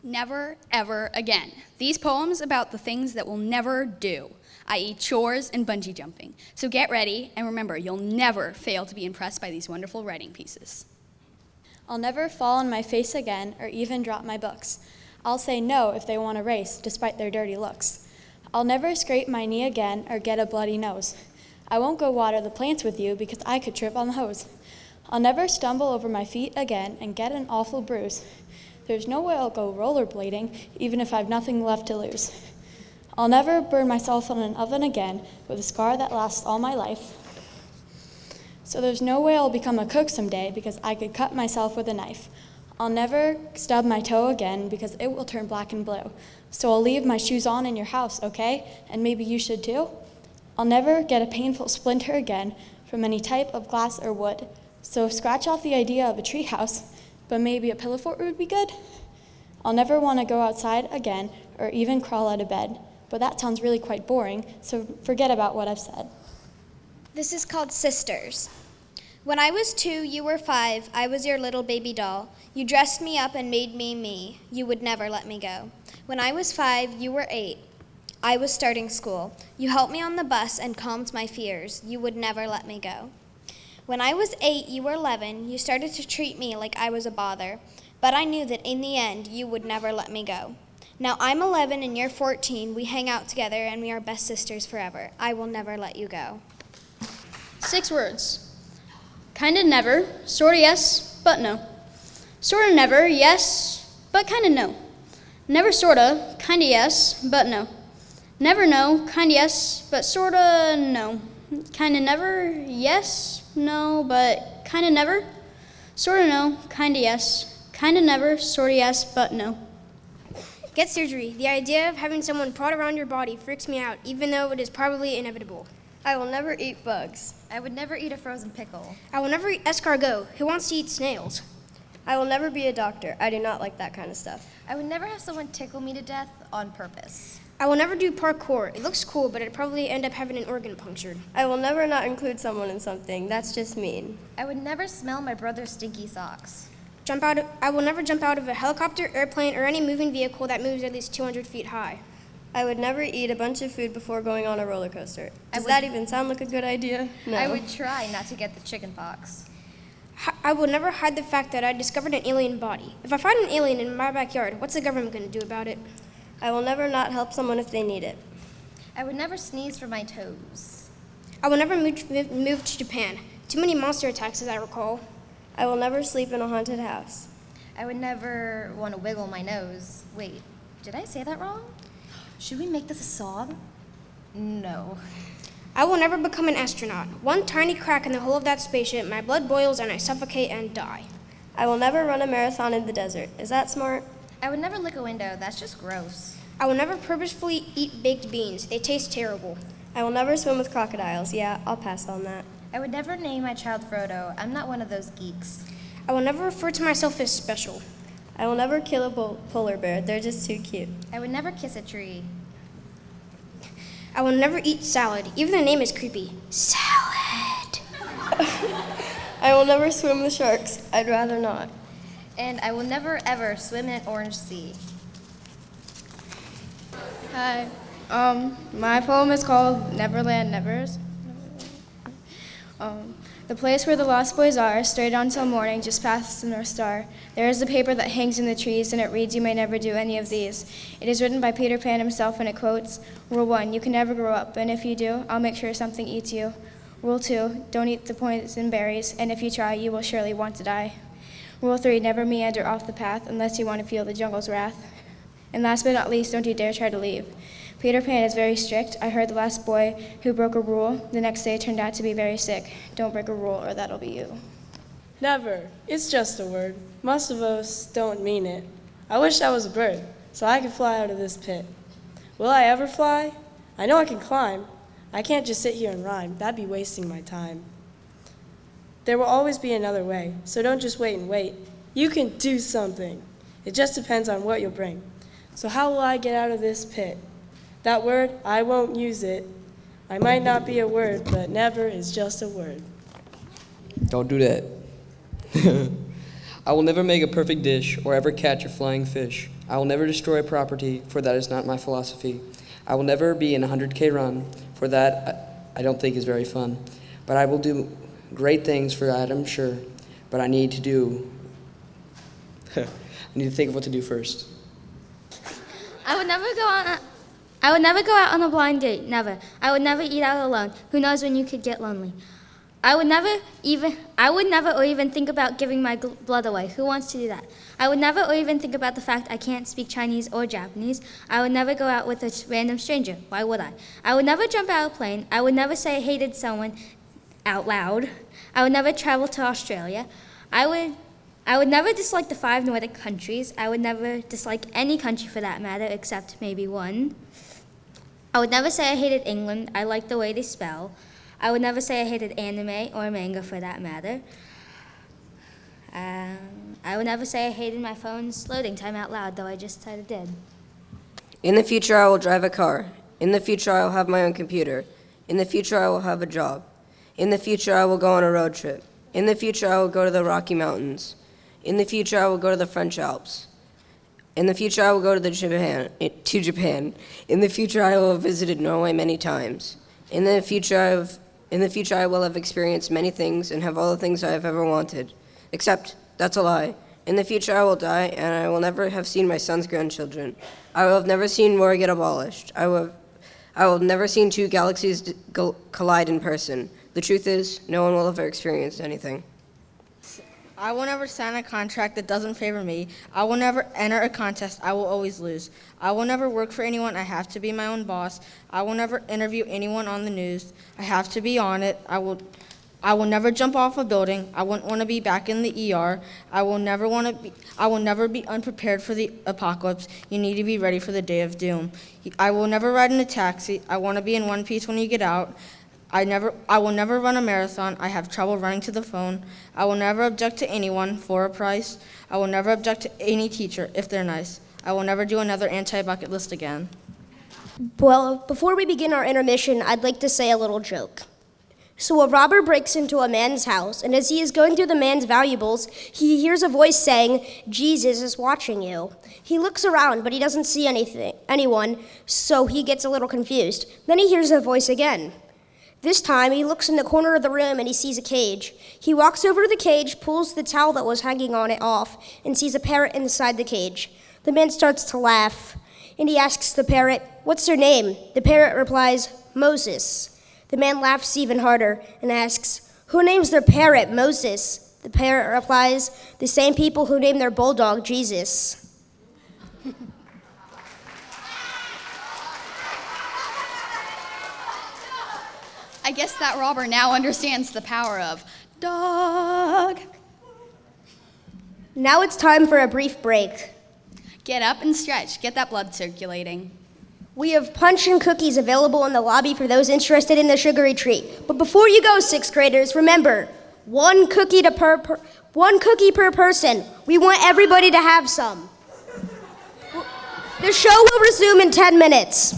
Never, ever again. These poems about the things that we'll never do, i.e. chores and bungee jumping. So get ready, and remember, you'll never fail to be impressed by these wonderful writing pieces. I'll never fall on my face again or even drop my books. I'll say no if they want to race, despite their dirty looks. I'll never scrape my knee again or get a bloody nose. I won't go water the plants with you because I could trip on the hose. I'll never stumble over my feet again and get an awful bruise. There's no way I'll go rollerblading, even if I've nothing left to lose. I'll never burn myself in an oven again with a scar that lasts all my life. So there's no way I'll become a cook someday because I could cut myself with a knife. I'll never stub my toe again because it will turn black and blue. So I'll leave my shoes on in your house, okay? And maybe you should too? I'll never get a painful splinter again from any type of glass or wood. So scratch off the idea of a tree house, but maybe a pillow fort would be good. I'll never want to go outside again or even crawl out of bed, but that sounds really quite boring, so forget about what I've said. This is called Sisters. When I was 2, you were 5, I was your little baby doll. You dressed me up and made me me. You would never let me go. When I was 5, you were 8. I was starting school. You helped me on the bus and calmed my fears. You would never let me go. When I was 8, you were 11. You started to treat me like I was a bother. But I knew that in the end, you would never let me go. Now I'm 11 and you're 14. We hang out together and we are best sisters forever. I will never let you go. 6 words. Kinda never, sorta yes, but no. Sorta never, yes, but kinda no. Never sorta, kinda yes, but no. Never no, kinda yes, but sorta no. Kinda never, yes, no, but kinda never. Sorta no, kinda yes. Kinda never, sorta yes, but no. Get surgery. The idea of having someone prod around your body freaks me out, even though it is probably inevitable. I will never eat bugs. I would never eat a frozen pickle. I will never eat escargot. Who wants to eat snails? I will never be a doctor. I do not like that kind of stuff. I would never have someone tickle me to death on purpose. I will never do parkour. It looks cool, but I'd probably end up having an organ punctured. I will never not include someone in something. That's just mean. I would never smell my brother's stinky socks. I will never jump out of a helicopter, airplane, or any moving vehicle that moves at least 200 feet high. I would never eat a bunch of food before going on a roller coaster. Does that even sound like a good idea? No. I would try not to get the chicken pox. I will never hide the fact that I discovered an alien body. If I find an alien in my backyard, what's the government going to do about it? I will never not help someone if they need it. I would never sneeze from my toes. I will never move to Japan. Too many monster attacks, as I recall. I will never sleep in a haunted house. I would never want to wiggle my nose. Wait, did I say that wrong? Should we make this a song? No. I will never become an astronaut. One tiny crack in the hull of that spaceship, my blood boils and I suffocate and die. I will never run a marathon in the desert. Is that smart? I would never lick a window. That's just gross. I will never purposefully eat baked beans. They taste terrible. I will never swim with crocodiles. Yeah, I'll pass on that. I would never name my child Frodo. I'm not one of those geeks. I will never refer to myself as special. I will never kill a polar bear. They're just too cute. I would never kiss a tree. I will never eat salad. Even the name is creepy. Salad. I will never swim with sharks. I'd rather not. And I will never, ever swim in an orange sea. Hi. My poem is called Neverland Nevers. The place where the lost boys are, straight on till morning, just past the North Star. There is a paper that hangs in the trees, and it reads, "You may never do any of these." It is written by Peter Pan himself, and it quotes, "Rule 1, you can never grow up, and if you do, I'll make sure something eats you. Rule 2, don't eat the poison berries, and if you try, you will surely want to die. Rule 3, never meander off the path unless you want to feel the jungle's wrath. And last but not least, don't you dare try to leave. Peter Pan is very strict. I heard the last boy who broke a rule the next day turned out to be very sick. Don't break a rule or that'll be you." Never. It's just a word. Most of us don't mean it. I wish I was a bird, so I could fly out of this pit. Will I ever fly? I know I can climb. I can't just sit here and rhyme. That'd be wasting my time. There will always be another way, so don't just wait and wait. You can do something. It just depends on what you'll bring. So how will I get out of this pit? That word, I won't use it. I might not be a word, but never is just a word. Don't do that. I will never make a perfect dish or ever catch a flying fish. I will never destroy property, for that is not my philosophy. I will never be in a 100K run, for that I don't think is very fun. But I will do great things, for that I'm sure. But I need to think of what to do first. I would never go out on a blind date, never. I would never eat out alone. Who knows when you could get lonely? I would never or even think about giving my blood away. Who wants to do that? I would never or even think about the fact I can't speak Chinese or Japanese. I would never go out with a random stranger. Why would I? I would never jump out of a plane. I would never say I hated someone out loud. I would never travel to Australia. I would never dislike the 5 Nordic countries. I would never dislike any country for that matter, except maybe one. I would never say I hated England. I like the way they spell. I would never say I hated anime or manga for that matter. I would never say I hated my phone's loading time out loud, though I just kind of did. In the future, I will drive a car. In the future, I will have my own computer. In the future, I will have a job. In the future, I will go on a road trip. In the future, I will go to the Rocky Mountains. In the future, I will go to the French Alps. In the future, I will go to Japan. In the future, I will have visited Norway many times. In the future, I will have experienced many things and have all the things I have ever wanted. Except, that's a lie. In the future, I will die, and I will never have seen my son's grandchildren. I will have never seen war get abolished. I will have never seen 2 galaxies collide in person. The truth is, no one will ever experience anything. I will never sign a contract that doesn't favor me. I will never enter a contest I will always lose. I will never work for anyone. I have to be my own boss. I will never interview anyone on the news. I have to be on it. I will never jump off a building. I wouldn't want to be back in the ER. I will never be unprepared for the apocalypse. You need to be ready for the day of doom. I will never ride in a taxi. I want to be in one piece when you get out. I will never run a marathon. I have trouble running to the phone. I will never object to anyone for a price. I will never object to any teacher if they're nice. I will never do another anti-bucket list again. Well, before we begin our intermission, I'd like to say a little joke. So a robber breaks into a man's house, and as he is going through the man's valuables, he hears a voice saying, "Jesus is watching you." He looks around, but he doesn't see anyone, so he gets a little confused. Then he hears the voice again. This time, he looks in the corner of the room and he sees a cage. He walks over to the cage, pulls the towel that was hanging on it off, and sees a parrot inside the cage. The man starts to laugh, and he asks the parrot, "What's your name?" The parrot replies, "Moses." The man laughs even harder and asks, "Who names their parrot Moses?" The parrot replies, "The same people who name their bulldog Jesus." I guess that robber now understands the power of dog. Now it's time for a brief break. Get up and stretch. Get that blood circulating. We have punch and cookies available in the lobby for those interested in the sugary treat. But before you go, 6th graders, remember, one cookie per person. We want everybody to have some. The show will resume in 10 minutes.